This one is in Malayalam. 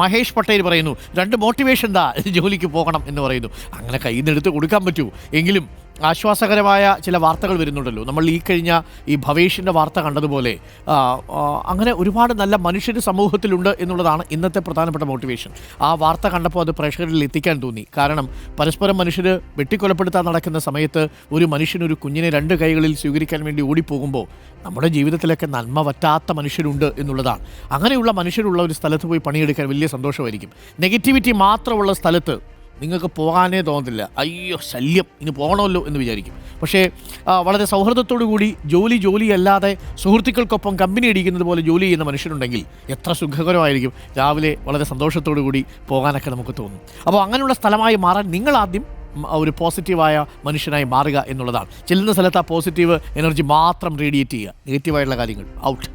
മഹേഷ് പട്ടേൽ പറയുന്നു 2 മോട്ടിവേഷൻ ദാ ജോലിക്ക് പോകണം എന്ന് പറയുന്നു. അങ്ങനെ കയ്യിൽ നിന്ന് എടുത്ത് കൊടുക്കാൻ പറ്റൂ. എങ്കിലും ആശ്വാസകരമായ ചില വാർത്തകൾ വരുന്നുണ്ടല്ലോ. നമ്മൾ ഈ കഴിഞ്ഞ ഈ ഭവേഷിൻ്റെ വാർത്ത കണ്ടതുപോലെ അങ്ങനെ ഒരുപാട് നല്ല മനുഷ്യർ സമൂഹത്തിലുണ്ട് എന്നുള്ളതാണ് ഇന്നത്തെ പ്രധാനപ്പെട്ട മോട്ടിവേഷൻ. ആ വാർത്ത കണ്ടപ്പോൾ അത് പ്രേക്ഷകരിൽ എത്തിക്കാൻ തോന്നി. കാരണം പരസ്പരം മനുഷ്യർ വെട്ടിക്കൊലപ്പെടുത്താൻ നടക്കുന്ന സമയത്ത് ഒരു മനുഷ്യനൊരു കുഞ്ഞിനെ 2 കൈകളിൽ സ്വീകരിക്കാൻ വേണ്ടി ഓടിപ്പോകുമ്പോൾ നമ്മുടെ ജീവിതത്തിലൊക്കെ നന്മ പറ്റാത്ത മനുഷ്യരുണ്ട് എന്നുള്ളതാണ്. അങ്ങനെയുള്ള മനുഷ്യരുള്ള ഒരു സ്ഥലത്ത് പോയി പണിയെടുക്കാൻ വലിയ സന്തോഷമായിരിക്കും. നെഗറ്റിവിറ്റി മാത്രമുള്ള സ്ഥലത്ത് നിങ്ങൾക്ക് പോകാനേ തോന്നത്തില്ല. അയ്യോ ശല്യം, ഇനി പോകണമല്ലോ എന്ന് വിചാരിക്കും. പക്ഷേ വളരെ സൗഹൃദത്തോടു കൂടി ജോലിയല്ലാതെ സുഹൃത്തുക്കൾക്കൊപ്പം കമ്പനി അടിക്കുന്നത് പോലെ ജോലി ചെയ്യുന്ന മനുഷ്യരുണ്ടെങ്കിൽ എത്ര സുഖകരമായിരിക്കും. രാവിലെ വളരെ സന്തോഷത്തോടു കൂടി പോകാനൊക്കെ നമുക്ക് തോന്നും. അപ്പോൾ അങ്ങനെയുള്ള സ്ഥലമായി മാറാൻ നിങ്ങളാദ്യം ഒരു പോസിറ്റീവായ മനുഷ്യനായി മാറുക എന്നുള്ളതാണ്. ചെല്ലുന്ന സ്ഥലത്ത് ആ പോസിറ്റീവ് എനർജി മാത്രം റേഡിയേറ്റ് ചെയ്യുക. നെഗറ്റീവായിട്ടുള്ള കാര്യങ്ങൾ ഔട്ട്.